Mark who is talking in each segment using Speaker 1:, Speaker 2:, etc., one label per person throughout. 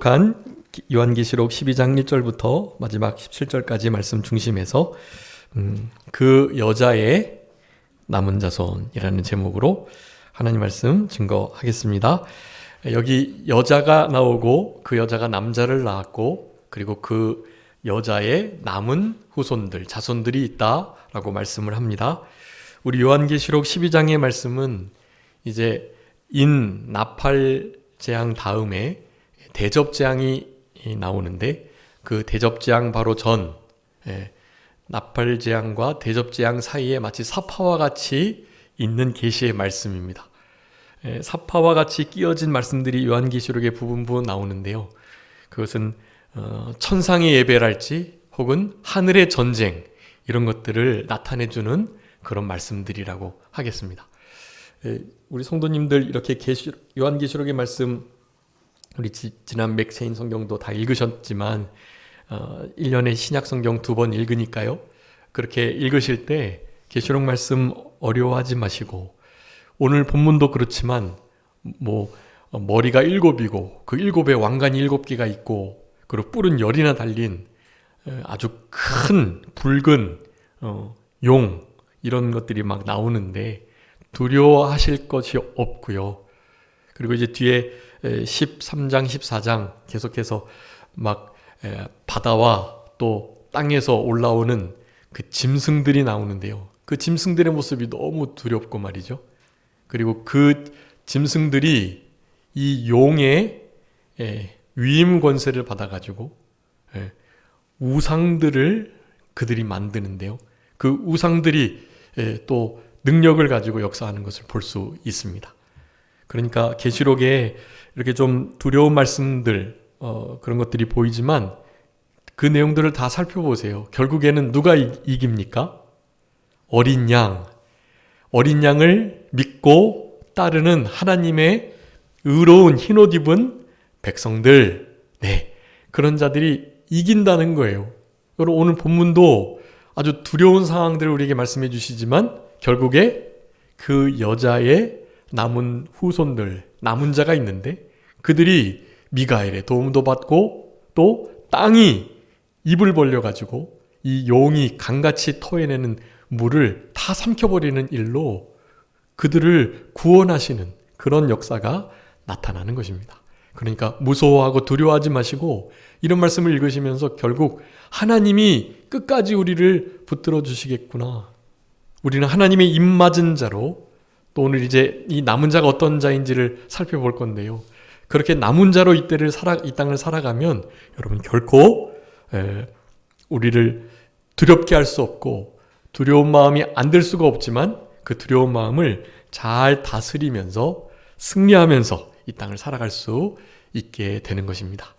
Speaker 1: 간 요한계시록 12장 1절부터 마지막 17절까지 말씀 중심에서 그 여자의 남은 자손이라는 제목으로 하나님 말씀 증거하겠습니다. 여기 여자가 나오고 그 여자가 남자를 낳았고 그리고 그 여자의 남은 후손들, 자손들이 있다라고 말씀을 합니다. 우리 요한계시록 12장의 말씀은 이제 나팔 재앙 다음에 대접재앙이 나오는데 그 대접재앙 바로 전 나팔재앙과 대접재앙 사이에 마치 사파와 같이 있는 계시의 말씀입니다. 사파와 같이 끼어진 말씀들이 요한계시록의 부분 나오는데요. 그것은 천상의 예배랄지 혹은 하늘의 전쟁 이런 것들을 나타내주는 그런 말씀들이라고 하겠습니다. 우리 성도님들 이렇게 요한계시록의 말씀 우리 지난 맥체인 성경도 다 읽으셨지만 1년에 신약 성경 2번 읽으니까요. 그렇게 읽으실 때 계시록 말씀 어려워하지 마시고 오늘 본문도 그렇지만 머리가 7이고 그 7에 왕관이 7개가 있고 그리고 뿔은 10이나 달린 아주 큰 붉은 용 이런 것들이 막 나오는데 두려워하실 것이 없고요. 그리고 이제 뒤에 13장, 14장 계속해서 막 바다와 또 땅에서 올라오는 그 짐승들이 나오는데요. 그 짐승들의 모습이 너무 두렵고 말이죠. 그리고 그 짐승들이 이 용의 위임 권세를 받아가지고 우상들을 그들이 만드는데요. 그 우상들이 또 능력을 가지고 역사하는 것을 볼 수 있습니다. 그러니까 계시록에 이렇게 좀 두려운 말씀들 그런 것들이 보이지만 그 내용들을 다 살펴보세요. 결국에는 누가 이깁니까? 어린 양을 믿고 따르는 하나님의 의로운 흰옷 입은 백성들, 그런 자들이 이긴다는 거예요. 여러분 오늘 본문도 아주 두려운 상황들을 우리에게 말씀해 주시지만 결국에 그 여자의 남은 후손들, 남은 자가 있는데 그들이 미가엘의 도움도 받고 또 땅이 입을 벌려가지고 이 용이 강같이 토해내는 물을 다 삼켜버리는 일로 그들을 구원하시는 그런 역사가 나타나는 것입니다. 그러니까 무서워하고 두려워하지 마시고 이런 말씀을 읽으시면서 결국 하나님이 끝까지 우리를 붙들어 주시겠구나. 우리는 하나님의 입맞은 자로 또 오늘 이제 이 남은 자가 어떤 자인지를 살펴볼 건데요. 그렇게 남은 자로 이 땅을 살아가면 여러분 결코 우리를 두렵게 할 수 없고 두려운 마음이 안 들 수가 없지만 그 두려운 마음을 잘 다스리면서 승리하면서 이 땅을 살아갈 수 있게 되는 것입니다.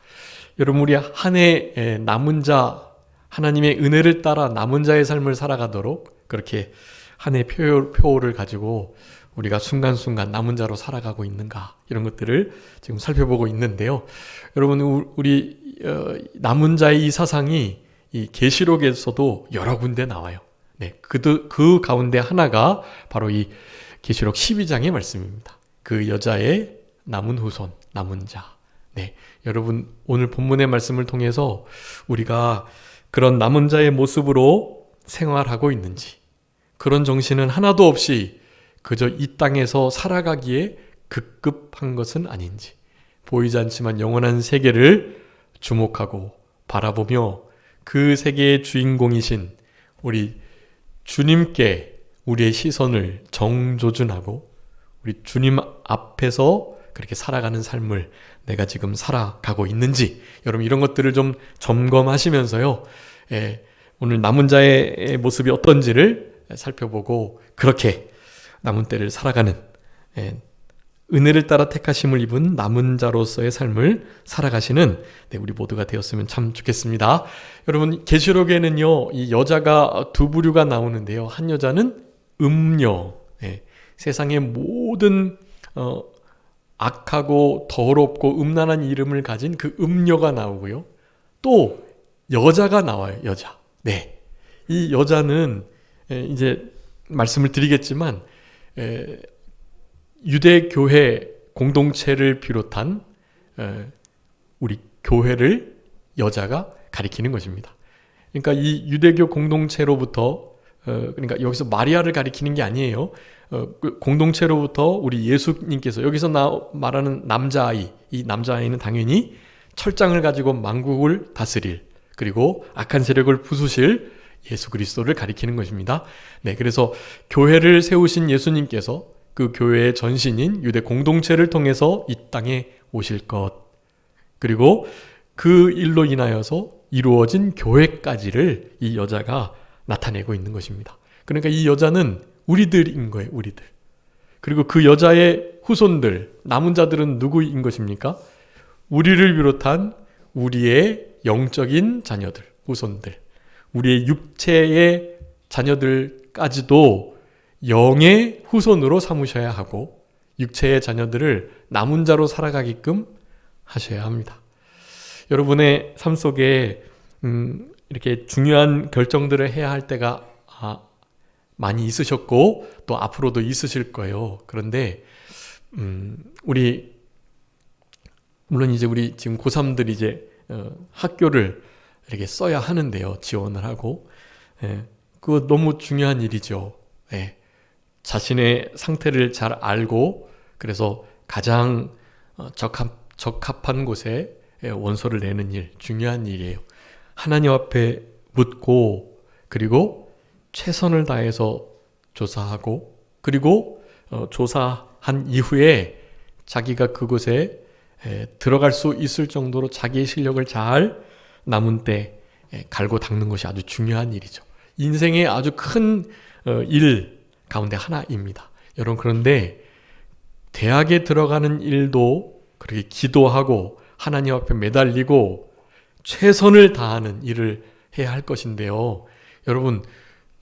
Speaker 1: 여러분 우리 한 해 남은 자 하나님의 은혜를 따라 남은 자의 삶을 살아가도록 그렇게 한 해 표를 가지고 우리가 순간순간 남은 자로 살아가고 있는가 이런 것들을 지금 살펴보고 있는데요. 여러분 우리 남은 자의 이 사상이 이 계시록에서도 여러 군데 나와요. 그 가운데 하나가 바로 이 계시록 12장의 말씀입니다. 그 여자의 남은 후손, 남은 자. 여러분 오늘 본문의 말씀을 통해서 우리가 그런 남은 자의 모습으로 생활하고 있는지 그런 정신은 하나도 없이 그저 이 땅에서 살아가기에 급급한 것은 아닌지 보이지 않지만 영원한 세계를 주목하고 바라보며 그 세계의 주인공이신 우리 주님께 우리의 시선을 정조준하고 우리 주님 앞에서 그렇게 살아가는 삶을 내가 지금 살아가고 있는지 여러분 이런 것들을 좀 점검하시면서요. 오늘 남은 자의 모습이 어떤지를 살펴보고 그렇게 남은 때를 살아가는 은혜를 따라 택하심을 입은 남은 자로서의 삶을 살아가시는 우리 모두가 되었으면 참 좋겠습니다. 여러분 계시록에는요 이 여자가 두 부류가 나오는데요. 한 여자는 음녀, 세상의 모든 악하고 더럽고 음란한 이름을 가진 그 음녀가 나오고요. 또 여자가 나와요. 여자. 이 여자는 이제 말씀을 드리겠지만 유대교회 공동체를 비롯한 우리 교회를 여자가 가리키는 것입니다. 그러니까 이 유대교 공동체로부터 그러니까 여기서 마리아를 가리키는 게 아니에요. 그 공동체로부터 우리 예수님께서 여기서 말하는 남자아이, 이 남자아이는 당연히 철장을 가지고 만국을 다스릴 그리고 악한 세력을 부수실 예수 그리스도를 가리키는 것입니다. 네, 그래서 교회를 세우신 예수님께서 그 교회의 전신인 유대 공동체를 통해서 이 땅에 오실 것, 그리고 그 일로 인하여서 이루어진 교회까지를 이 여자가 나타내고 있는 것입니다. 그러니까 이 여자는 우리들인 거예요, 우리들. 그리고 그 여자의 후손들, 남은 자들은 누구인 것입니까? 우리를 비롯한 우리의 영적인 자녀들, 후손들, 우리의 육체의 자녀들까지도 영의 후손으로 삼으셔야 하고 육체의 자녀들을 남은 자로 살아가게끔 하셔야 합니다. 여러분의 삶 속에 이렇게 중요한 결정들을 해야 할 때가 많이 있으셨고 또 앞으로도 있으실 거예요. 그런데 우리 물론 이제 우리 지금 고3들이 이제 학교를 이렇게 써야 하는데요. 지원을 하고 그거 너무 중요한 일이죠. 자신의 상태를 잘 알고 그래서 가장 적합한 곳에 원서를 내는 일, 중요한 일이에요. 하나님 앞에 묻고 그리고 최선을 다해서 조사하고 그리고 조사한 이후에 자기가 그곳에 들어갈 수 있을 정도로 자기의 실력을 잘 남은 때 갈고 닦는 것이 아주 중요한 일이죠. 인생의 아주 큰 일 가운데 하나입니다. 여러분, 그런데 대학에 들어가는 일도 그렇게 기도하고 하나님 앞에 매달리고 최선을 다하는 일을 해야 할 것인데요. 여러분,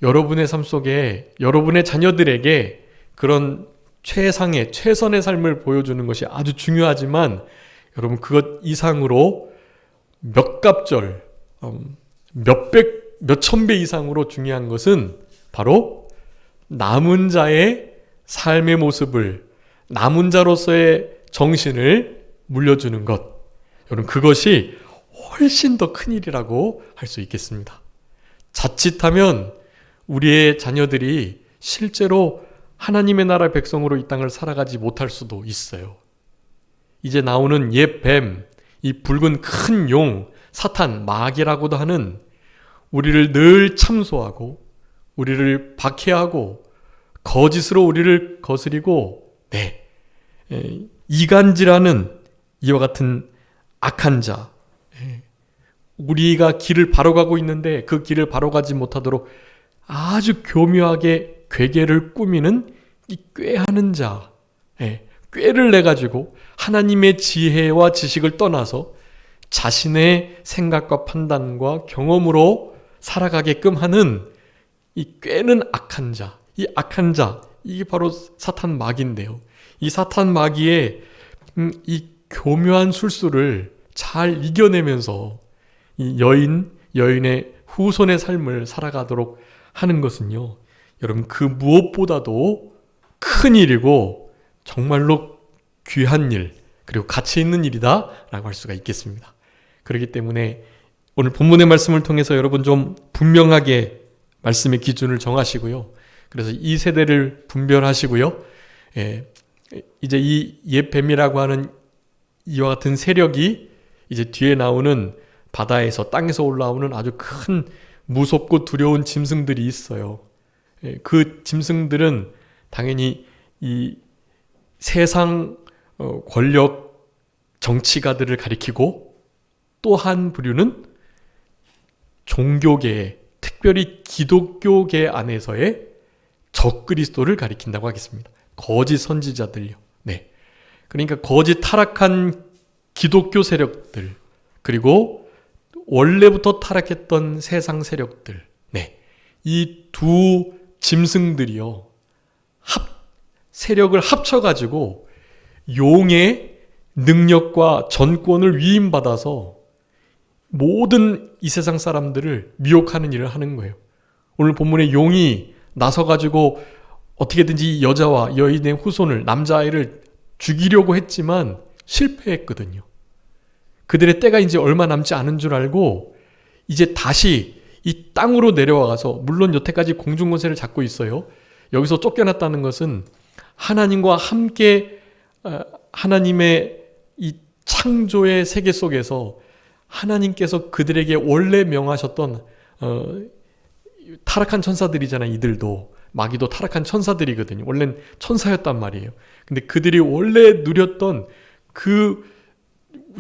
Speaker 1: 여러분의 삶 속에 여러분의 자녀들에게 그런 최선의 삶을 보여주는 것이 아주 중요하지만 여러분, 그것 이상으로 몇 갑절, 몇천 배 이상으로 중요한 것은 바로 남은 자의 삶의 모습을, 남은 자로서의 정신을 물려주는 것. 여러분, 그것이 훨씬 더 큰 일이라고 할 수 있겠습니다. 자칫하면 우리의 자녀들이 실제로 하나님의 나라 백성으로 이 땅을 살아가지 못할 수도 있어요. 이제 나오는 옛 뱀, 이 붉은 큰 용, 사탄, 마귀라고도 하는 우리를 늘 참소하고 우리를 박해하고 거짓으로 우리를 거스리고 이간질하는 이와 같은 악한 자, 우리가 길을 바로 가고 있는데 그 길을 바로 가지 못하도록 아주 교묘하게 괴계를 꾸미는 이 꾀하는 자, 꾀를 내가지고 하나님의 지혜와 지식을 떠나서 자신의 생각과 판단과 경험으로 살아가게끔 하는 이 꾀는 악한 자, 이 악한 자, 이게 바로 사탄 마귀인데요. 이 사탄 마귀의 이 교묘한 술수를 잘 이겨내면서 이 여인의 후손의 삶을 살아가도록 하는 것은요, 여러분, 그 무엇보다도 큰 일이고 정말로 귀한 일, 그리고 가치 있는 일이다 라고 할 수가 있겠습니다. 그렇기 때문에 오늘 본문의 말씀을 통해서 여러분 좀 분명하게 말씀의 기준을 정하시고요. 그래서 이 세대를 분별하시고요. 이제 이 옛 뱀이라고 하는 이와 같은 세력이 이제 뒤에 나오는 바다에서, 땅에서 올라오는 아주 큰 무섭고 두려운 짐승들이 있어요. 그 짐승들은 당연히 이 세상 권력 정치가들을 가리키고 또 한 부류는 종교계, 특별히 기독교계 안에서의 적그리스도를 가리킨다고 하겠습니다. 거짓 선지자들요. 그러니까 거짓 타락한 기독교 세력들, 그리고 원래부터 타락했던 세상 세력들, 이 두 짐승들이요, 세력을 합쳐가지고 용의 능력과 전권을 위임받아서 모든 이 세상 사람들을 미혹하는 일을 하는 거예요. 오늘 본문에 용이 나서가지고 어떻게든지 여자와 여인의 후손을, 남자아이를 죽이려고 했지만 실패했거든요. 그들의 때가 이제 얼마 남지 않은 줄 알고 이제 다시 이 땅으로 내려와서, 물론 여태까지 공중권세를 잡고 있어요. 여기서 쫓겨났다는 것은 하나님과 함께 하나님의 이 창조의 세계 속에서 하나님께서 그들에게 원래 명하셨던 타락한 천사들이잖아요. 이들도 마귀도 타락한 천사들이거든요. 원래는 천사였단 말이에요. 근데 그들이 원래 누렸던 그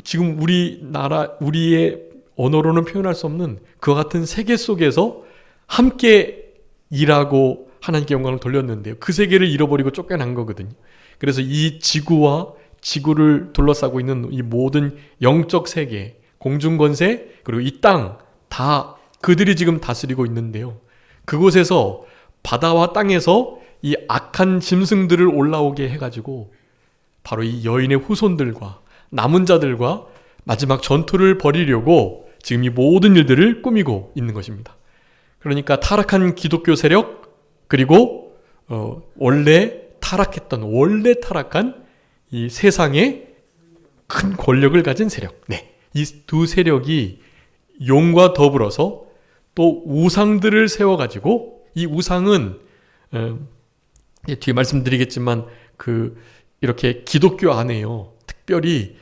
Speaker 1: 지금 우리의 언어로는 표현할 수 없는 그와 같은 세계 속에서 함께 일하고 하나님께 영광을 돌렸는데요. 그 세계를 잃어버리고 쫓겨난 거거든요. 그래서 이 지구와 지구를 둘러싸고 있는 이 모든 영적 세계, 공중권세, 그리고 이 땅 다 그들이 지금 다스리고 있는데요. 그곳에서 바다와 땅에서 이 악한 짐승들을 올라오게 해가지고 바로 이 여인의 후손들과 남은 자들과 마지막 전투를 벌이려고 지금 이 모든 일들을 꾸미고 있는 것입니다. 그러니까 타락한 기독교 세력, 그리고 원래 타락한 이 세상의 큰 권력을 가진 세력. 네, 이 두 세력이 용과 더불어서 또 우상들을 세워가지고, 이 우상은 뒤에 말씀드리겠지만 이렇게 기독교 안에요, 특별히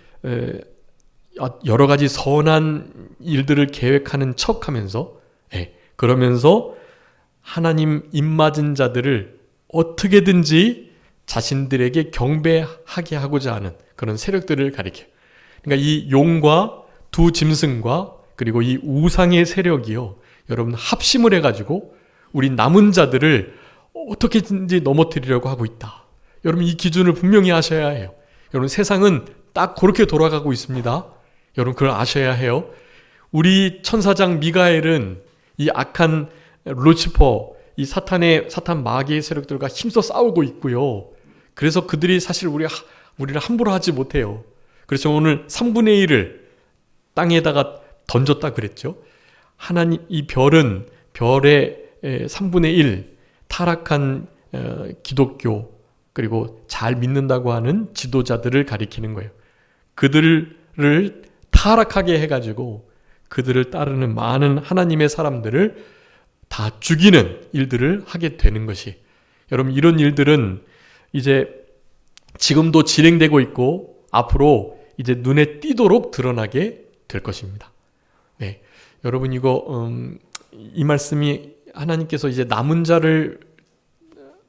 Speaker 1: 여러 가지 선한 일들을 계획하는 척하면서, 그러면서 하나님 입맞은 자들을 어떻게든지 자신들에게 경배하게 하고자 하는 그런 세력들을 가리켜요. 그러니까 이 용과 두 짐승과 그리고 이 우상의 세력이요, 여러분 합심을 해가지고 우리 남은 자들을 어떻게든지 넘어뜨리려고 하고 있다. 여러분 이 기준을 분명히 아셔야 해요. 여러분 세상은 딱 그렇게 돌아가고 있습니다. 여러분 그걸 아셔야 해요. 우리 천사장 미가엘은 이 악한 루치퍼, 이 사탄 마귀의 세력들과 힘써 싸우고 있고요. 그래서 그들이 사실 우리를 함부로 하지 못해요. 그래서 오늘 3분의 1을 땅에다가 던졌다 그랬죠. 하나님, 이 별은 별의 3분의 1 타락한 기독교, 그리고 잘 믿는다고 하는 지도자들을 가리키는 거예요. 그들을 타락하게 해가지고 그들을 따르는 많은 하나님의 사람들을 다 죽이는 일들을 하게 되는 것이, 여러분 이런 일들은 이제 지금도 진행되고 있고 앞으로 이제 눈에 띄도록 드러나게 될 것입니다. 네, 여러분 이 말씀이 하나님께서 이제 남은 자를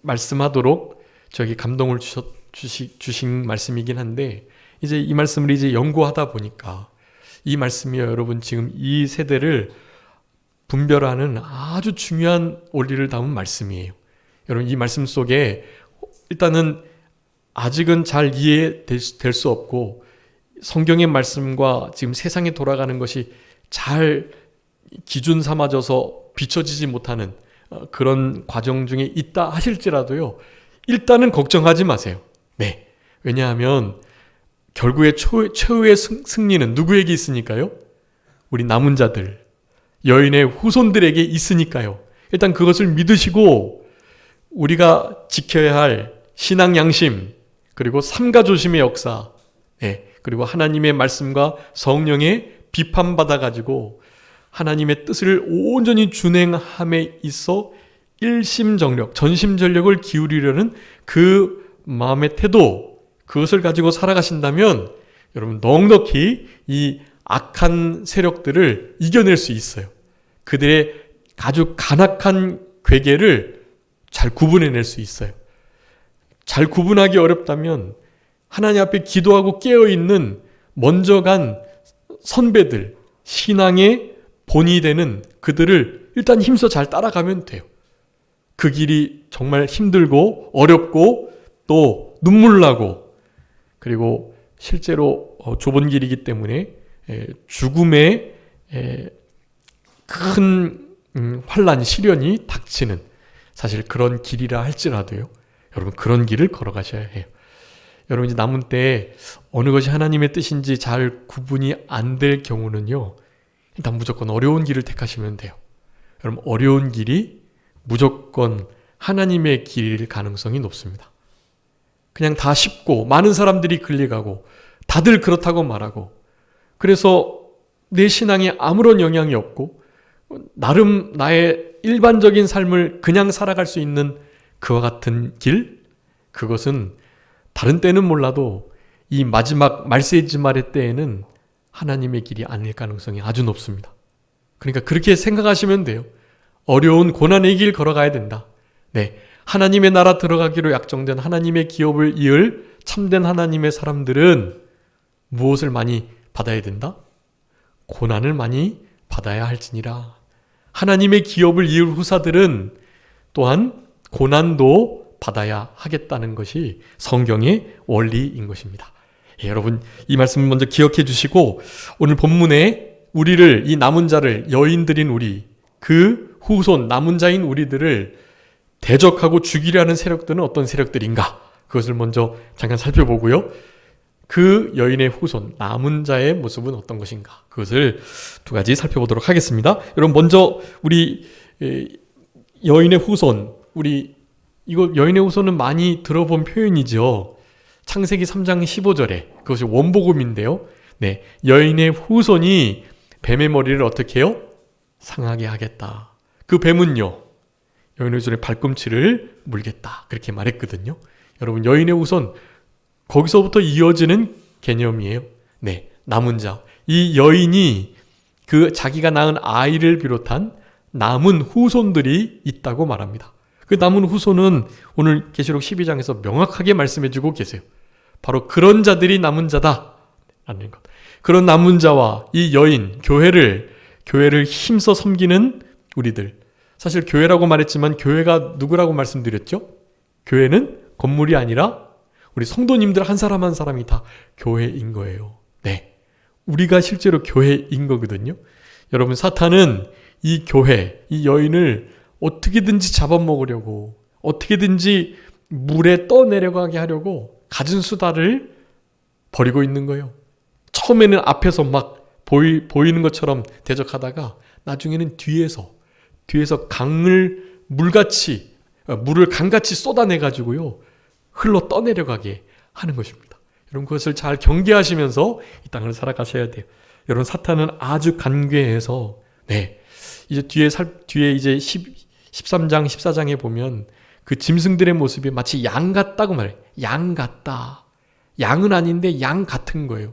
Speaker 1: 말씀하도록 저에게 감동을 주신 말씀이긴 한데, 이제 이 말씀을 이제 연구하다 보니까 이 말씀이요, 여러분 지금 이 세대를 분별하는 아주 중요한 원리를 담은 말씀이에요. 여러분 이 말씀 속에 일단은 아직은 잘 이해될 수 없고 성경의 말씀과 지금 세상에 돌아가는 것이 잘 기준 삼아져서 비춰지지 못하는 그런 과정 중에 있다 하실지라도요, 일단은 걱정하지 마세요. 네, 왜냐하면 결국에 최후의 승리는 누구에게 있으니까요? 우리 남은 자들, 여인의 후손들에게 있으니까요. 일단 그것을 믿으시고 우리가 지켜야 할 신앙 양심, 그리고 삼가조심의 역사, 그리고 하나님의 말씀과 성령의 비판받아가지고 하나님의 뜻을 온전히 준행함에 있어 일심정력, 전심전력을 기울이려는 그 마음의 태도, 그것을 가지고 살아가신다면 여러분 넉넉히 이 악한 세력들을 이겨낼 수 있어요. 그들의 아주 간악한 괴계를 잘 구분해낼 수 있어요. 잘 구분하기 어렵다면 하나님 앞에 기도하고 깨어있는 먼저 간 선배들, 신앙의 본이 되는 그들을 일단 힘써 잘 따라가면 돼요. 그 길이 정말 힘들고 어렵고 또 눈물 나고, 그리고 실제로 좁은 길이기 때문에 죽음의 큰 환난, 시련이 닥치는 사실 그런 길이라 할지라도요, 여러분 그런 길을 걸어가셔야 해요. 여러분 이제 남은 때에 어느 것이 하나님의 뜻인지 잘 구분이 안 될 경우는요, 일단 무조건 어려운 길을 택하시면 돼요. 여러분 어려운 길이 무조건 하나님의 길일 가능성이 높습니다. 그냥 다 쉽고 많은 사람들이 끌려가고 다들 그렇다고 말하고 그래서 내 신앙에 아무런 영향이 없고 나름 나의 일반적인 삶을 그냥 살아갈 수 있는 그와 같은 길, 그것은 다른 때는 몰라도 이 마지막 말세지 말의 때에는 하나님의 길이 아닐 가능성이 아주 높습니다. 그러니까 그렇게 생각하시면 돼요. 어려운 고난의 길 걸어가야 된다. 네, 하나님의 나라 들어가기로 약정된 하나님의 기업을 이을 참된 하나님의 사람들은 무엇을 많이 받아야 된다? 고난을 많이 받아야 할지니라. 하나님의 기업을 이을 후사들은 또한 고난도 받아야 하겠다는 것이 성경의 원리인 것입니다. 예, 여러분 이 말씀을 먼저 기억해 주시고 오늘 본문에 우리를, 이 남은 자를, 여인들인 우리, 그 후손 남은 자인 우리들을 대적하고 죽이려는 세력들은 어떤 세력들인가, 그것을 먼저 잠깐 살펴보고요. 그 여인의 후손 남은 자의 모습은 어떤 것인가, 그것을 두 가지 살펴보도록 하겠습니다. 여러분 먼저 우리 여인의 후손, 이거 여인의 후손은 많이 들어본 표현이죠. 창세기 3장 15절에 그것이 원복음인데요. 네, 여인의 후손이 뱀의 머리를 어떻게 해요? 상하게 하겠다. 그 뱀은요, 여인의 후손의 발꿈치를 물겠다, 그렇게 말했거든요. 여러분 여인의 후손, 거기서부터 이어지는 개념이에요. 네, 남은 자. 이 여인이 그 자기가 낳은 아이를 비롯한 남은 후손들이 있다고 말합니다. 그 남은 후손은 오늘 계시록 12장에서 명확하게 말씀해주고 계세요. 바로 그런 자들이 남은 자다라는 것. 그런 남은 자와 이 여인, 교회를 힘써 섬기는 우리들. 사실 교회라고 말했지만 교회가 누구라고 말씀드렸죠? 교회는 건물이 아니라 우리 성도님들 한 사람 한 사람이 다 교회인 거예요. 네, 우리가 실제로 교회인 거거든요. 여러분, 사탄은 이 교회, 이 여인을 어떻게든지 잡아먹으려고, 어떻게든지 물에 떠내려가게 하려고 갖은 수단을 벌이고 있는 거예요. 처음에는 앞에서 막 보이는 것처럼 대적하다가 나중에는 뒤에서 물을 강같이 쏟아내가지고요, 흘러 떠내려가게 하는 것입니다. 여러분, 그것을 잘 경계하시면서 이 땅을 살아가셔야 돼요. 여러분, 사탄은 아주 간괴해서, 네, 이제 뒤에 이제 13장, 14장에 보면 그 짐승들의 모습이 마치 양 같다고 말해요. 양 같다. 양은 아닌데 양 같은 거예요.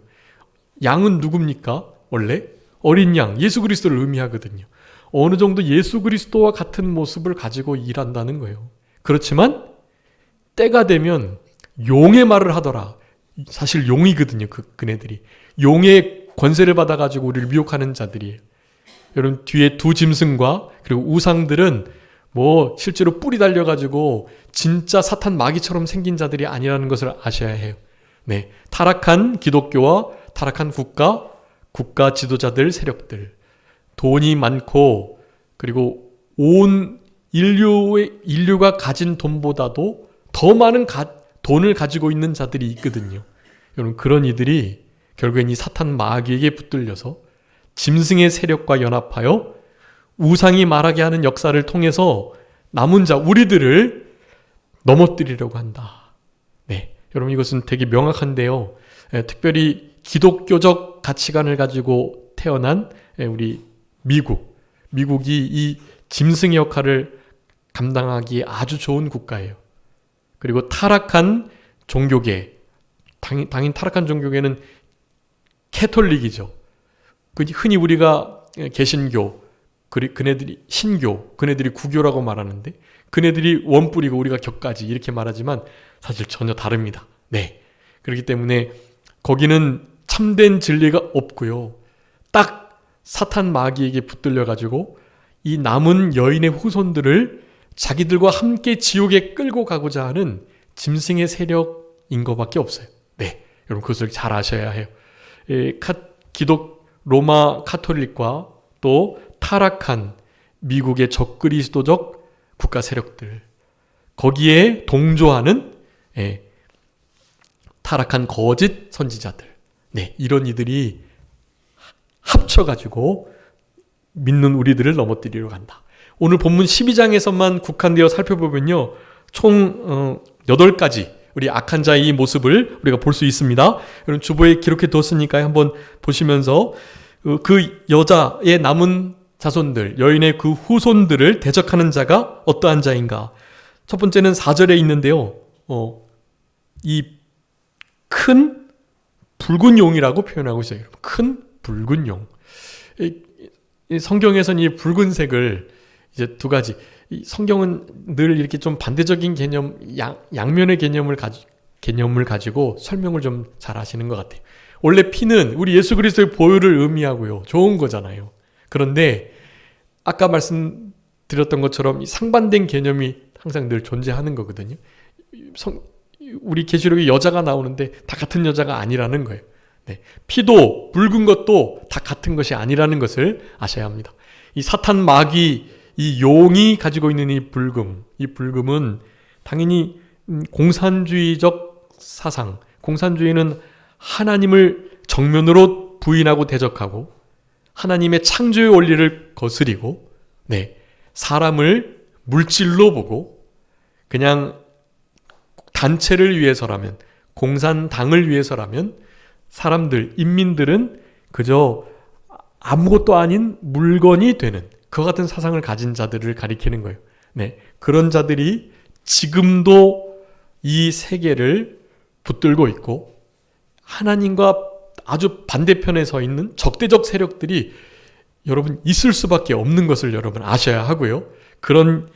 Speaker 1: 양은 누굽니까? 원래 어린 양, 예수 그리스도를 의미하거든요. 어느 정도 예수 그리스도와 같은 모습을 가지고 일한다는 거예요. 그렇지만 때가 되면 용의 말을 하더라. 사실 용이거든요. 그네들이 용의 권세를 받아가지고 우리를 미혹하는 자들이에요. 여러분, 뒤에 두 짐승과 그리고 우상들은 뭐 실제로 뿔이 달려가지고 진짜 사탄 마귀처럼 생긴 자들이 아니라는 것을 아셔야 해요. 네, 타락한 기독교와 타락한 국가 지도자들, 세력들, 돈이 많고 그리고 온 인류가 가진 돈보다도 더 많은 돈을 가지고 있는 자들이 있거든요. 여러분, 그런 이들이 결국엔 이 사탄 마귀에게 붙들려서 짐승의 세력과 연합하여 우상이 말하게 하는 역사를 통해서 남은 자, 우리들을 넘어뜨리려고 한다. 네, 여러분, 이것은 되게 명확한데요. 특별히 기독교적 가치관을 가지고 태어난 우리 미국이 이 짐승의 역할을 감당하기에 아주 좋은 국가예요. 그리고 타락한 종교계, 당연히 타락한 종교계는 캐톨릭이죠. 흔히 우리가 개신교, 그네들이 신교, 그네들이 구교라고 말하는데 그네들이 원뿔이고 우리가 격가지 이렇게 말하지만 사실 전혀 다릅니다. 네, 그렇기 때문에 거기는 참된 진리가 없고요. 딱 사탄 마귀에게 붙들려가지고 이 남은 여인의 후손들을 자기들과 함께 지옥에 끌고 가고자 하는 짐승의 세력인 것밖에 없어요. 네, 여러분, 그것을 잘 아셔야 해요. 로마 카톨릭과 또 타락한 미국의 적그리스도적 국가 세력들, 거기에 동조하는 타락한 거짓 선지자들, 네, 이런 이들이 합쳐가지고 믿는 우리들을 넘어뜨리려 간다. 오늘 본문 12장에서만 국한되어 살펴보면요, 총 8가지 우리 악한 자의 이 모습을 우리가 볼 수 있습니다. 여러분 주보에 기록해 두었으니까 한번 보시면서 그 여자의 남은 자손들, 여인의 그 후손들을 대적하는 자가 어떠한 자인가? 첫 번째는 4절에 있는데요. 이 큰 붉은 용이라고 표현하고 있어요. 큰 붉은 용. 이 성경에서는 이 붉은색을 이제 두 가지. 이 성경은 늘 이렇게 좀 반대적인 개념, 양면의 개념을 가지고 설명을 좀 잘 하시는 것 같아요. 원래 피는 우리 예수 그리스도의 보혈을 의미하고요. 좋은 거잖아요. 그런데 아까 말씀드렸던 것처럼 이 상반된 개념이 항상 늘 존재하는 거거든요. 우리 계시록에 여자가 나오는데 다 같은 여자가 아니라는 거예요. 네. 피도 붉은 것도 다 같은 것이 아니라는 것을 아셔야 합니다. 이 사탄 마귀, 이 용이 가지고 있는 이 붉음은 당연히 공산주의적 사상, 공산주의는 하나님을 정면으로 부인하고 대적하고 하나님의 창조의 원리를 거스리고 사람을 물질로 보고 그냥 단체를 위해서라면, 공산당을 위해서라면 사람들, 인민들은 그저 아무것도 아닌 물건이 되는 그와 같은 사상을 가진 자들을 가리키는 거예요. 그런 자들이 지금도 이 세계를 붙들고 있고 하나님과 아주 반대편에 서 있는 적대적 세력들이 여러분 있을 수밖에 없는 것을 여러분 아셔야 하고요. 그런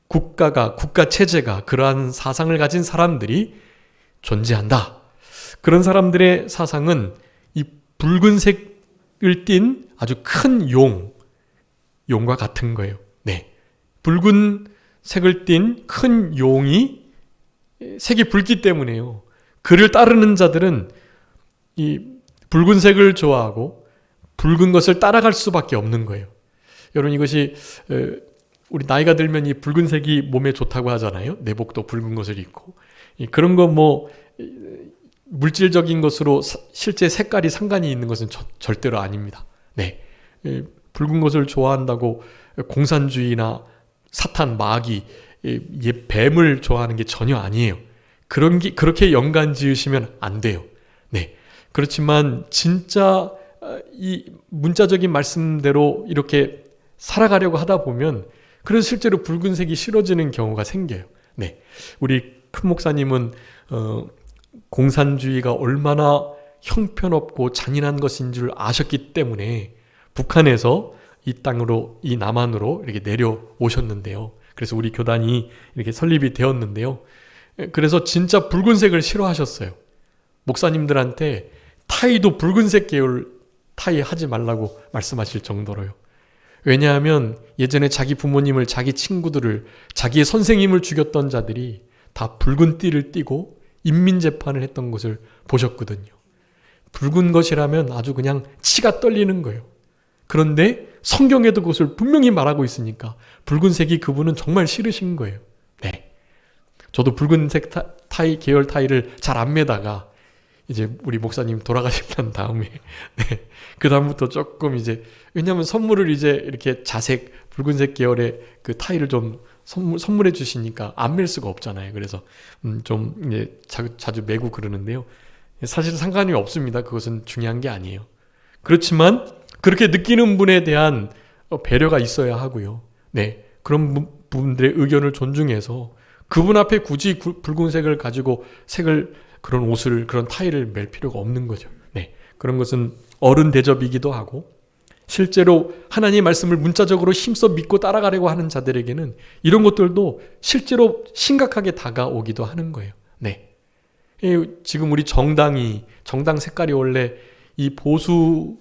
Speaker 1: 국가 체제가 그러한 사상을 가진 사람들이 존재한다. 그런 사람들의 사상은 이 붉은색을 띤 아주 큰 용과 같은 거예요. 붉은색을 띤 큰 용이 색이 붉기 때문에요. 그를 따르는 자들은 이 붉은색을 좋아하고 붉은 것을 따라갈 수밖에 없는 거예요. 여러분 이것이 우리 나이가 들면 이 붉은색이 몸에 좋다고 하잖아요. 내복도 붉은 것을 입고 그런 거 물질적인 것으로 실제 색깔이 상관이 있는 것은 절대로 아닙니다. 붉은 것을 좋아한다고 공산주의나 사탄, 마귀, 뱀을 좋아하는 게 전혀 아니에요. 그렇게 연관 지으시면 안 돼요. 그렇지만 진짜 이 문자적인 말씀대로 이렇게 살아가려고 하다 보면 그래서 실제로 붉은색이 싫어지는 경우가 생겨요. 우리 큰 목사님은 공산주의가 얼마나 형편없고 잔인한 것인 줄 아셨기 때문에 북한에서 이 땅으로, 이 남한으로 이렇게 내려오셨는데요. 그래서 우리 교단이 이렇게 설립이 되었는데요. 그래서 진짜 붉은색을 싫어하셨어요. 목사님들한테 타이도 붉은색 계열 타이 하지 말라고 말씀하실 정도로요. 왜냐하면 예전에 자기 부모님을, 자기 친구들을, 자기의 선생님을 죽였던 자들이 다 붉은 띠를 띠고 인민재판을 했던 것을 보셨거든요. 붉은 것이라면 아주 그냥 치가 떨리는 거예요. 그런데 성경에도 그것을 분명히 말하고 있으니까 붉은색이 그분은 정말 싫으신 거예요. 저도 붉은색 타이, 계열 타이를 잘 안 매다가 이제 우리 목사님 돌아가시고 난 다음에 그 다음부터 조금 이제 왜냐하면 선물을 이제 이렇게 자색 붉은색 계열의 그 타이를 좀 선물해 주시니까 안 맬 수가 없잖아요. 그래서 좀 이제 자주 매고 그러는데요. 사실 상관이 없습니다. 그것은 중요한 게 아니에요. 그렇지만 그렇게 느끼는 분에 대한 배려가 있어야 하고요. 그런 분들의 의견을 존중해서 그분 앞에 굳이 붉은색을 가지고 그런 옷을, 그런 타이를 맬 필요가 없는 거죠. 그런 것은 어른 대접이기도 하고 실제로 하나님의 말씀을 문자적으로 힘써 믿고 따라가려고 하는 자들에게는 이런 것들도 실제로 심각하게 다가오기도 하는 거예요. 지금 우리 정당 색깔이 원래 이 보수,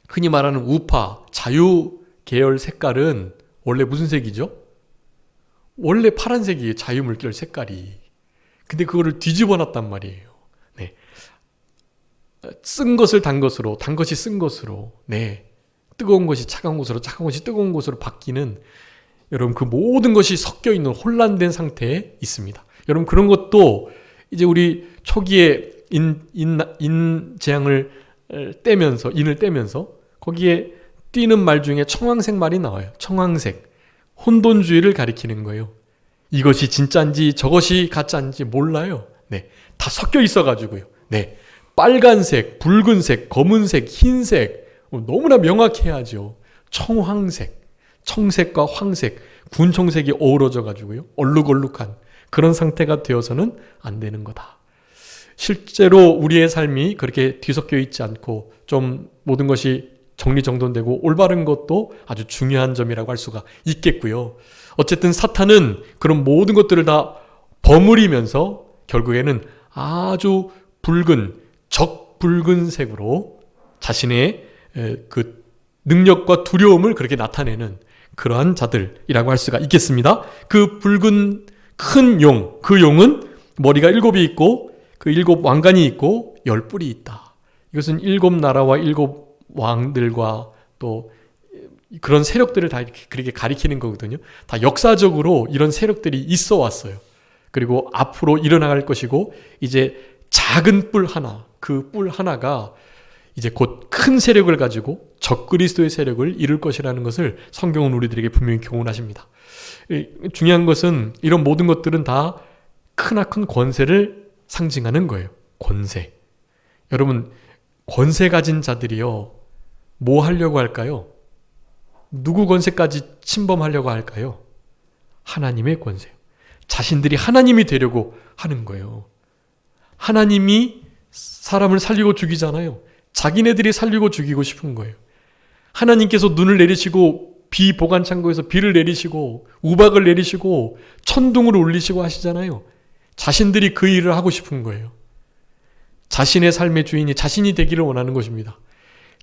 Speaker 1: 흔히 말하는 우파, 자유 계열 색깔은 원래 무슨 색이죠? 원래 파란색이에요. 자유물결 색깔이. 근데 그거를 뒤집어 놨단 말이에요. 쓴 것을 단 것으로, 단 것이 쓴 것으로, 뜨거운 것이 차가운 것으로, 차가운 것이 뜨거운 것으로 바뀌는, 여러분 그 모든 것이 섞여 있는 혼란된 상태에 있습니다. 여러분 그런 것도 이제 우리 초기에 인재앙을 떼면서, 인을 떼면서 거기에 띄는 말 중에 청황색 말이 나와요. 청황색. 혼돈주의를 가리키는 거예요. 이것이 진짜인지 저것이 가짜인지 몰라요. 네, 다 섞여 있어가지고요. 네, 빨간색, 붉은색, 검은색, 흰색, 너무나 명확해야죠. 청황색, 청색과 황색, 군청색이 어우러져 가지고요. 얼룩얼룩한 그런 상태가 되어서는 안 되는 거다. 실제로 우리의 삶이 그렇게 뒤섞여 있지 않고 좀 모든 것이 정리정돈되고 올바른 것도 아주 중요한 점이라고 할 수가 있겠고요. 어쨌든 사탄은 그런 모든 것들을 다 버무리면서 결국에는 아주 붉은 적붉은색으로 자신의 그 능력과 두려움을 그렇게 나타내는 그러한 자들이라고 할 수가 있겠습니다. 그 붉은 큰 용, 그 용은 머리가 7이 있고 그 7 왕관이 있고 10뿔이 있다. 이것은 7 나라와 7 왕들과 또 그런 세력들을 다 그렇게 가리키는 거거든요. 다 역사적으로 이런 세력들이 있어 왔어요. 그리고 앞으로 일어나갈 것이고 이제 작은 뿔 하나, 그 뿔 하나가 이제 곧 큰 세력을 가지고 적그리스도의 세력을 이룰 것이라는 것을 성경은 우리들에게 분명히 교훈하십니다. 중요한 것은 이런 모든 것들은 다 크나큰 권세를 상징하는 거예요. 권세. 여러분, 권세 가진 자들이요, 뭐 하려고 할까요? 누구 권세까지 침범하려고 할까요? 하나님의 권세요. 자신들이 하나님이 되려고 하는 거예요. 하나님이 사람을 살리고 죽이잖아요. 자기네들이 살리고 죽이고 싶은 거예요. 하나님께서 눈을 내리시고 비 보관 창고에서 비를 내리시고 우박을 내리시고 천둥을 울리시고 하시잖아요. 자신들이 그 일을 하고 싶은 거예요. 자신의 삶의 주인이 자신이 되기를 원하는 것입니다.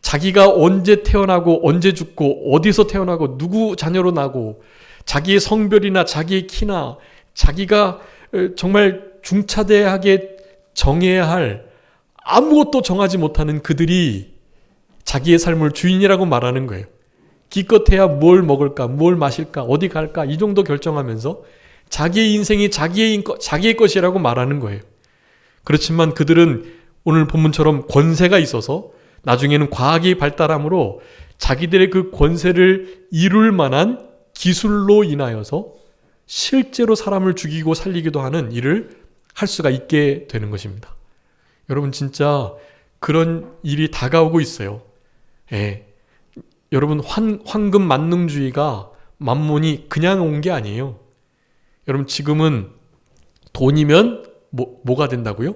Speaker 1: 자기가 언제 태어나고 언제 죽고 어디서 태어나고 누구 자녀로 나고 자기의 성별이나 자기의 키나 자기가 정말 중차대하게 정해야 할 아무것도 정하지 못하는 그들이 자기의 삶을 주인이라고 말하는 거예요. 기껏해야 뭘 먹을까, 뭘 마실까, 어디 갈까 이 정도 결정하면서 자기의 인생이 자기의 것이라고 말하는 거예요. 그렇지만 그들은 오늘 본문처럼 권세가 있어서 나중에는 과학이 발달함으로 자기들의 그 권세를 이룰 만한 기술로 인하여서 실제로 사람을 죽이고 살리기도 하는 일을 할 수가 있게 되는 것입니다. 여러분, 진짜 그런 일이 다가오고 있어요. 예. 여러분, 황금 만능주의가 만몬이 그냥 온 게 아니에요. 여러분, 지금은 돈이면 뭐가 된다고요?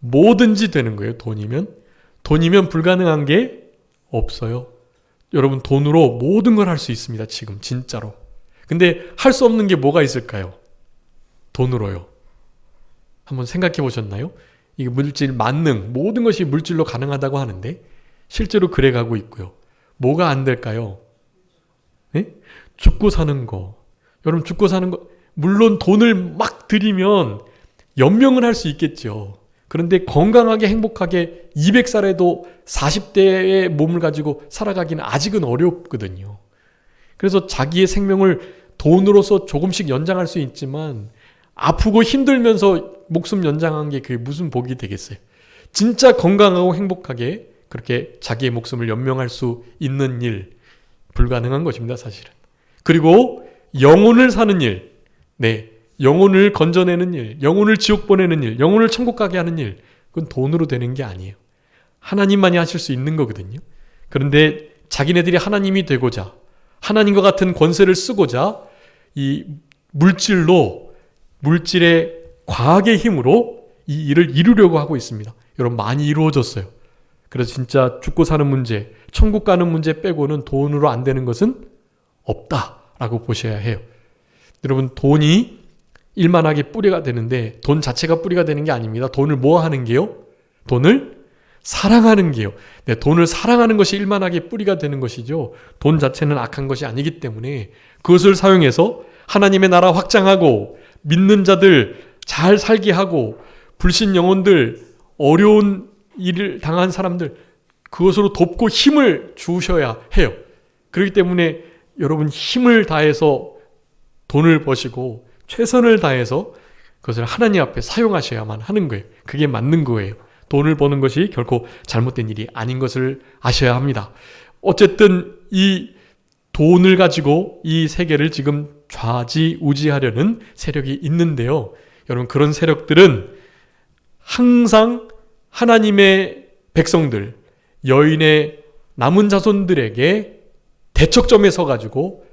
Speaker 1: 뭐든지 되는 거예요. 돈이면 불가능한 게 없어요. 여러분, 돈으로 모든 걸 할 수 있습니다. 지금 진짜로. 근데 할 수 없는 게 뭐가 있을까요? 돈으로요. 한번 생각해 보셨나요? 이게 물질 만능, 모든 것이 물질로 가능하다고 하는데 실제로 그래 가고 있고요. 뭐가 안 될까요? 네? 죽고 사는 거. 여러분, 죽고 사는 거, 물론 돈을 막 들이면 연명을 할 수 있겠죠. 그런데 건강하게 행복하게 200살에도 40대의 몸을 가지고 살아가기는 아직은 어렵거든요. 그래서 자기의 생명을 돈으로서 조금씩 연장할 수 있지만 아프고 힘들면서 목숨 연장한 게 그게 무슨 복이 되겠어요. 진짜 건강하고 행복하게 그렇게 자기의 목숨을 연명할 수 있는 일, 불가능한 것입니다, 사실은. 그리고 영혼을 사는 일, 네, 영혼을 건져내는 일, 영혼을 지옥 보내는 일, 영혼을 천국 가게 하는 일, 그건 돈으로 되는 게 아니에요. 하나님만이 하실 수 있는 거거든요. 그런데 자기네들이 하나님이 되고자, 하나님과 같은 권세를 쓰고자 이 물질의 과학의 힘으로 이 일을 이루려고 하고 있습니다. 여러분, 많이 이루어졌어요. 그래서 진짜 죽고 사는 문제, 천국 가는 문제 빼고는 돈으로 안 되는 것은 없다라고 보셔야 해요. 여러분, 돈이 일만하게 뿌리가 되는데 돈 자체가 뿌리가 되는 게 아닙니다. 돈을 뭐 하는 게요? 돈을 사랑하는 게요. 네, 돈을 사랑하는 것이 일만하게 뿌리가 되는 것이죠. 돈 자체는 악한 것이 아니기 때문에 그것을 사용해서 하나님의 나라 확장하고 믿는 자들 잘 살게 하고 불신 영혼들, 어려운 일을 당한 사람들 그것으로 돕고 힘을 주셔야 해요. 그렇기 때문에 여러분, 힘을 다해서 돈을 버시고 최선을 다해서 그것을 하나님 앞에 사용하셔야만 하는 거예요. 그게 맞는 거예요. 돈을 버는 것이 결코 잘못된 일이 아닌 것을 아셔야 합니다. 어쨌든 이 돈을 가지고 이 세계를 지금 좌지우지하려는 세력이 있는데요. 여러분, 그런 세력들은 항상 하나님의 백성들, 여인의 남은 자손들에게 대척점에 서가지고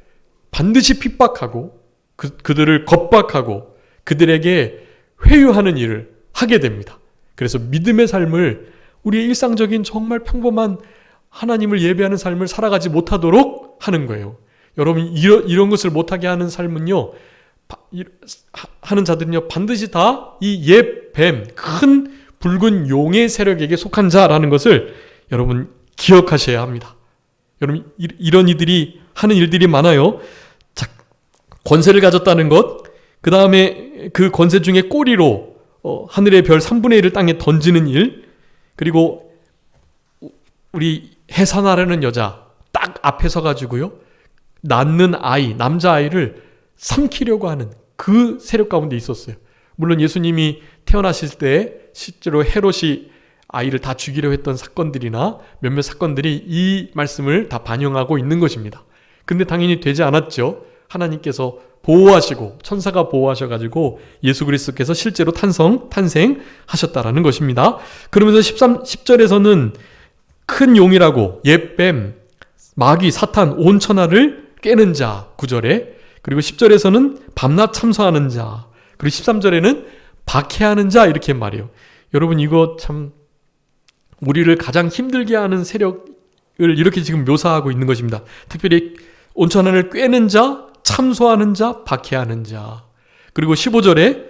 Speaker 1: 반드시 핍박하고 그들을 겁박하고 그들에게 회유하는 일을 하게 됩니다. 그래서 믿음의 삶을 우리의 일상적인 정말 평범한 하나님을 예배하는 삶을 살아가지 못하도록 하는 거예요. 여러분 이런 것을 못하게 하는 삶은요, 하는 자들은요 반드시 다 이 옛 뱀, 큰 붉은 용의 세력에게 속한 자라는 것을 여러분 기억하셔야 합니다. 여러분 이런 이들이 하는 일들이 많아요. 자, 권세를 가졌다는 것, 그 다음에 그 권세 중에 꼬리로 하늘의 별 3분의 1을 땅에 던지는 일, 그리고 우리 해산하려는 여자 딱 앞에 서가지고요 낳는 아이, 남자아이를 삼키려고 하는 그 세력 가운데 있었어요. 물론 예수님이 태어나실 때 실제로 헤롯이 아이를 다 죽이려 했던 사건들이나 몇몇 사건들이 이 말씀을 다 반영하고 있는 것입니다. 근데 당연히 되지 않았죠. 하나님께서 보호하시고 천사가 보호하셔가지고 예수 그리스도께서 실제로 탄생하셨다라는 것입니다. 그러면서 10절에서는 큰 용이라고 옛뱀, 마귀, 사탄, 온 천하를 꿰는 자 9절에, 그리고 10절에서는 밤낮 참소하는 자, 그리고 13절에는 박해하는 자 이렇게 말해요. 여러분 이거 참 우리를 가장 힘들게 하는 세력을 이렇게 지금 묘사하고 있는 것입니다. 특별히 온 천하를 꿰는 자, 참소하는 자, 박해하는 자. 그리고 15절에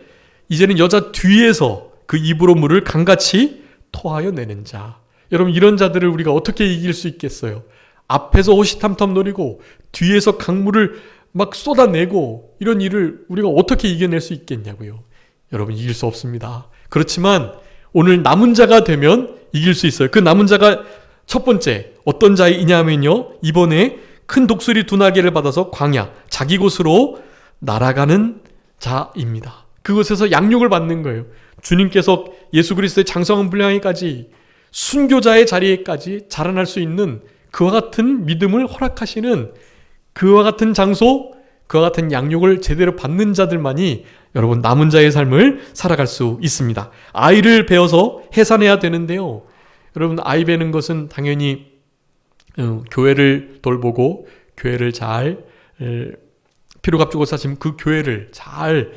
Speaker 1: 이제는 여자 뒤에서 그 입으로 물을 강같이 토하여 내는 자. 여러분 이런 자들을 우리가 어떻게 이길 수 있겠어요? 앞에서 호시탐탐 노리고 뒤에서 강물을 막 쏟아내고 이런 일을 우리가 어떻게 이겨낼 수 있겠냐고요. 여러분 이길 수 없습니다. 그렇지만 오늘 남은 자가 되면 이길 수 있어요. 그 남은 자가 첫 번째 어떤 자이냐 하면요, 이번에 큰 독수리 두 날개를 받아서 광야 자기 곳으로 날아가는 자입니다. 그곳에서 양육을 받는 거예요. 주님께서 예수 그리스도의 장성한 분량에까지 순교자의 자리에까지 자라날 수 있는 그와 같은 믿음을 허락하시는 그와 같은 장소, 그와 같은 양육을 제대로 받는 자들만이 여러분 남은 자의 삶을 살아갈 수 있습니다. 아이를 베어서 해산해야 되는데요. 여러분 아이 베는 것은 당연히 교회를 돌보고 교회를 잘 피로 값주고 사시면 그 교회를 잘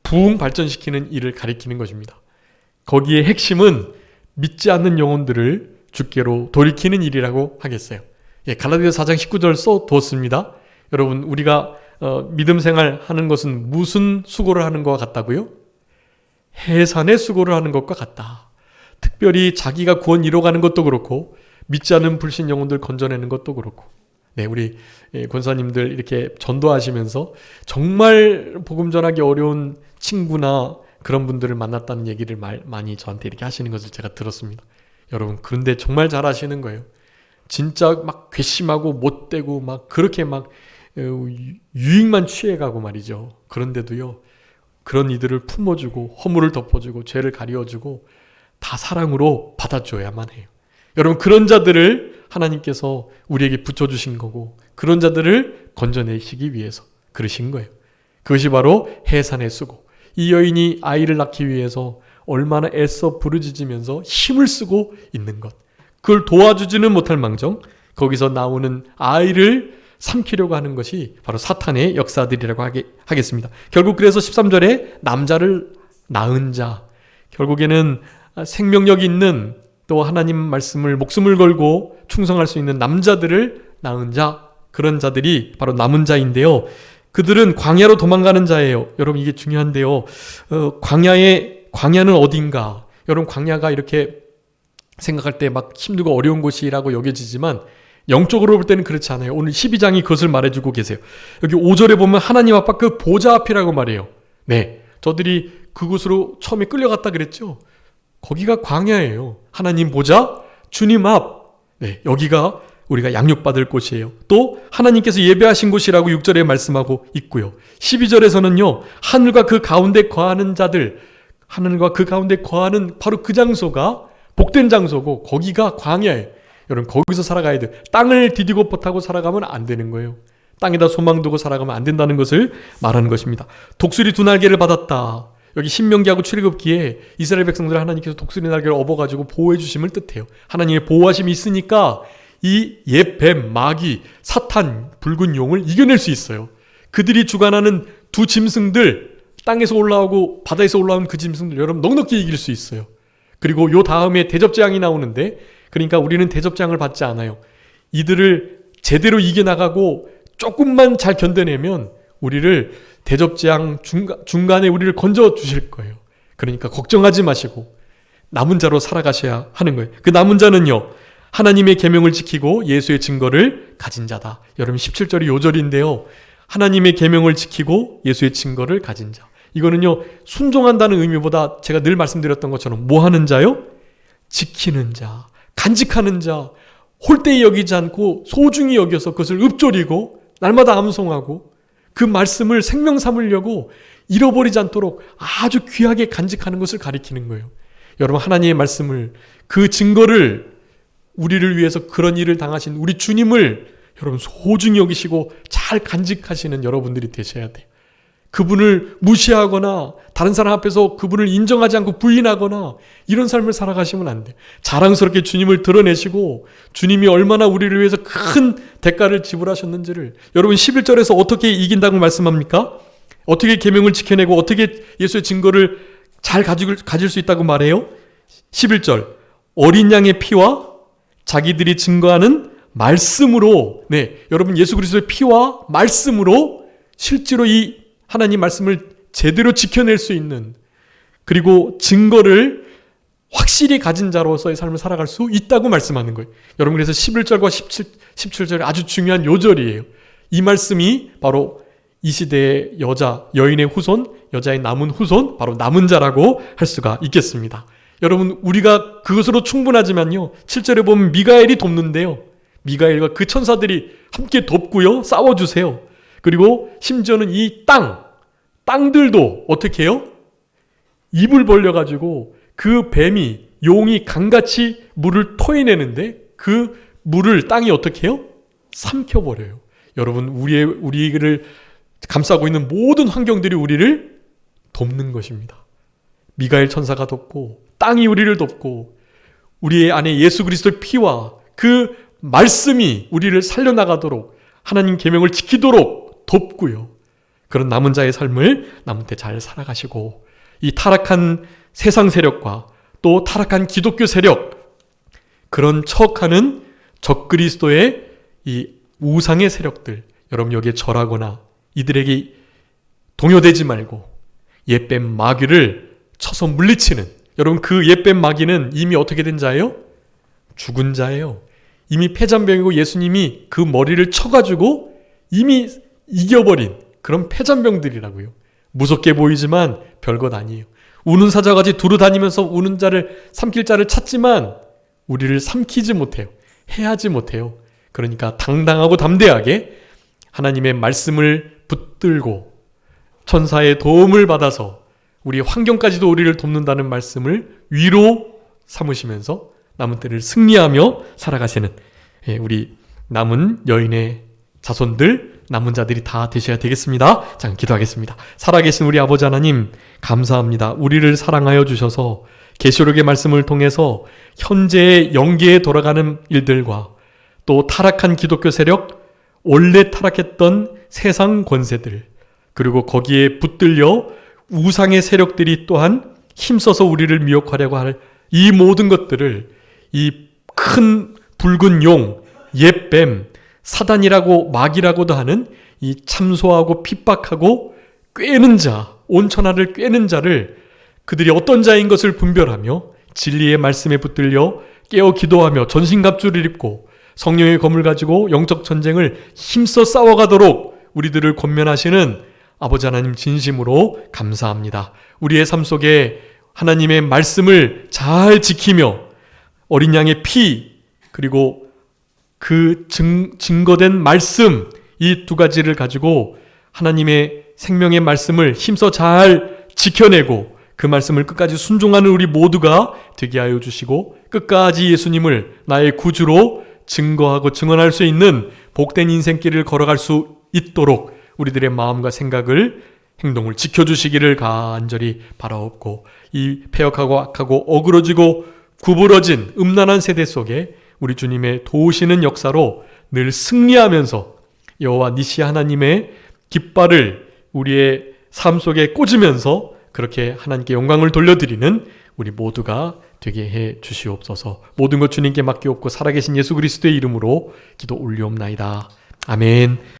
Speaker 1: 부흥 발전시키는 일을 가리키는 것입니다. 거기에 핵심은 믿지 않는 영혼들을 주께로 돌이키는 일이라고 하겠어요. 갈라디아서 4장 19절 써두었습니다. 여러분 우리가 믿음 생활 하는 것은 무슨 수고를 하는 것과 같다고요? 해산의 수고를 하는 것과 같다. 특별히 자기가 구원 이뤄가는 것도 그렇고 믿지 않는 불신 영혼들 건져내는 것도 그렇고, 네, 우리 권사님들 이렇게 전도하시면서 정말 복음 전하기 어려운 친구나 그런 분들을 만났다는 얘기를 많이 저한테 이렇게 하시는 것을 제가 들었습니다. 여러분 그런데 정말 잘하시는 거예요. 진짜 막 괘씸하고 못되고 막 그렇게 막 유익만 취해가고 말이죠. 그런데도요 그런 이들을 품어주고 허물을 덮어주고 죄를 가리워주고 다 사랑으로 받아줘야만 해요. 여러분 그런 자들을 하나님께서 우리에게 붙여주신 거고 그런 자들을 건져내시기 위해서 그러신 거예요. 그것이 바로 해산의 수고. 이 여인이 아이를 낳기 위해서 얼마나 애써 부르짖으면서 힘을 쓰고 있는 것, 그걸 도와주지는 못할 망정 거기서 나오는 아이를 삼키려고 하는 것이 바로 사탄의 역사들이라고 하겠습니다. 결국 그래서 13절에 남자를 낳은 자, 결국에는 생명력 있는 또 하나님 말씀을 목숨을 걸고 충성할 수 있는 남자들을 낳은 자, 그런 자들이 바로 남은 자인데요. 그들은 광야로 도망가는 자예요. 여러분 이게 중요한데요. 광야는 어딘가? 여러분 광야가 이렇게 생각할 때 막 힘들고 어려운 곳이라고 여겨지지만 영적으로 볼 때는 그렇지 않아요. 오늘 12장이 그것을 말해주고 계세요. 여기 5절에 보면 하나님 앞 그 보좌 앞이라고 말해요. 네, 저들이 그곳으로 처음에 끌려갔다 그랬죠. 거기가 광야예요. 하나님 보좌, 주님 앞. 네, 여기가 우리가 양육받을 곳이에요. 또 하나님께서 예배하신 곳이라고 6절에 말씀하고 있고요. 12절에서는요. 하늘과 그 가운데 거하는 자들, 하늘과 그 가운데 거하는 바로 그 장소가 복된 장소고 거기가 광야예요. 여러분 거기서 살아가야 돼요. 땅을 디디고 뻗하고 살아가면 안 되는 거예요. 땅에다 소망 두고 살아가면 안 된다는 것을 말하는 것입니다. 독수리 두 날개를 받았다. 여기 신명기하고 출애굽기에 이스라엘 백성들을 하나님께서 독수리 날개를 업어가지고 보호해 주심을 뜻해요. 하나님의 보호하심이 있으니까 이 옛 뱀, 마귀, 사탄, 붉은 용을 이겨낼 수 있어요. 그들이 주관하는 두 짐승들, 땅에서 올라오고 바다에서 올라온 그 짐승들 여러분 넉넉히 이길 수 있어요. 그리고 요 다음에 대접재앙이 나오는데, 그러니까 우리는 대접재앙을 받지 않아요. 이들을 제대로 이겨나가고 조금만 잘 견뎌내면 우리를 대접재앙 중간에 우리를 건져 주실 거예요. 그러니까 걱정하지 마시고 남은 자로 살아가셔야 하는 거예요. 그 남은 자는요, 하나님의 계명을 지키고 예수의 증거를 가진 자다. 여러분 17절이 요절인데요. 하나님의 계명을 지키고 예수의 증거를 가진 자. 이거는요, 순종한다는 의미보다 제가 늘 말씀드렸던 것처럼 뭐 하는 자요? 지키는 자, 간직하는 자, 홀대히 여기지 않고 소중히 여겨서 그것을 읊조리고 날마다 암송하고 그 말씀을 생명 삼으려고 잃어버리지 않도록 아주 귀하게 간직하는 것을 가리키는 거예요. 여러분 하나님의 말씀을, 그 증거를, 우리를 위해서 그런 일을 당하신 우리 주님을 여러분 소중히 여기시고 잘 간직하시는 여러분들이 되셔야 돼요. 그분을 무시하거나 다른 사람 앞에서 그분을 인정하지 않고 부인하거나 이런 삶을 살아가시면 안 돼요. 자랑스럽게 주님을 드러내시고 주님이 얼마나 우리를 위해서 큰 대가를 지불하셨는지를, 여러분 11절에서 어떻게 이긴다고 말씀합니까? 어떻게 계명을 지켜내고 어떻게 예수의 증거를 잘 가질 수 있다고 말해요? 11절, 어린 양의 피와 자기들이 증거하는 말씀으로, 여러분 예수 그리스도의 피와 말씀으로 실제로 이 하나님 말씀을 제대로 지켜낼 수 있는, 그리고 증거를 확실히 가진 자로서의 삶을 살아갈 수 있다고 말씀하는 거예요. 여러분 그래서 11절과 17절이 아주 중요한 요절이에요. 이 말씀이 바로 이 시대의 여인의 후손, 여자의 남은 후손, 바로 남은 자라고 할 수가 있겠습니다. 여러분 우리가 그것으로 충분하지만요, 7절에 보면 미가엘이 돕는데요, 미가엘과 그 천사들이 함께 돕고요, 싸워주세요. 그리고 심지어는 이 땅들도 어떻게 해요? 입을 벌려가지고 그 뱀이, 용이 강같이 물을 토해내는데 그 물을 땅이 어떻게 해요? 삼켜버려요. 여러분 우리를 감싸고 있는 모든 환경들이 우리를 돕는 것입니다. 미가엘 천사가 돕고 땅이 우리를 돕고 우리의 안에 예수 그리스도의 피와 그 말씀이 우리를 살려나가도록 하나님 계명을 지키도록 돕고요. 그런 남은 자의 삶을 남은 때 잘 살아가시고, 이 타락한 세상 세력과 또 타락한 기독교 세력, 그런 척하는 적그리스도의 이 우상의 세력들, 여러분 여기에 절하거나 이들에게 동요되지 말고 옛뱀 마귀를 쳐서 물리치는, 여러분 그 옛뱀 마귀는 이미 어떻게 된 자예요? 죽은 자예요. 이미 폐잔병이고 예수님이 그 머리를 쳐가지고 이미 이겨버린 그런 폐잔병들이라고요. 무섭게 보이지만 별것 아니에요. 우는 사자같이 두루 다니면서 우는 자를, 삼킬 자를 찾지만 우리를 삼키지 못해요. 해하지 못해요. 그러니까 당당하고 담대하게 하나님의 말씀을 붙들고 천사의 도움을 받아서 우리 환경까지도 우리를 돕는다는 말씀을 위로 삼으시면서 남은 때를 승리하며 살아가시는 우리 남은 여인의 자손들, 남은 자들이 다 되셔야 되겠습니다. 자, 기도하겠습니다. 살아계신 우리 아버지 하나님 감사합니다. 우리를 사랑하여 주셔서 계시록의 말씀을 통해서 현재의 영계에 돌아가는 일들과 또 타락한 기독교 세력, 원래 타락했던 세상 권세들, 그리고 거기에 붙들려 우상의 세력들이 또한 힘써서 우리를 미혹하려고 할 이 모든 것들을 이 큰 붉은 용, 옛뱀, 사단이라고 마귀라고도 하는 이 참소하고 핍박하고 꿰는 자, 온천하를 꿰는 자를 그들이 어떤 자인 것을 분별하며 진리의 말씀에 붙들려 깨어 기도하며 전신갑주를 입고 성령의 검을 가지고 영적 전쟁을 힘써 싸워가도록 우리들을 권면하시는 아버지 하나님 진심으로 감사합니다. 우리의 삶 속에 하나님의 말씀을 잘 지키며 어린 양의 피, 그리고 그 증거된 말씀, 이 두 가지를 가지고 하나님의 생명의 말씀을 힘써 잘 지켜내고 그 말씀을 끝까지 순종하는 우리 모두가 되게 하여 주시고, 끝까지 예수님을 나의 구주로 증거하고 증언할 수 있는 복된 인생길을 걸어갈 수 있도록 우리들의 마음과 생각을 행동을 지켜주시기를 간절히 바라옵고, 이 패역하고 악하고 어그러지고 구부러진 음란한 세대 속에 우리 주님의 도우시는 역사로 늘 승리하면서 여호와 니시 하나님의 깃발을 우리의 삶 속에 꽂으면서 그렇게 하나님께 영광을 돌려드리는 우리 모두가 되게 해 주시옵소서. 모든 것 주님께 맡기옵고 살아계신 예수 그리스도의 이름으로 기도 올리옵나이다. 아멘.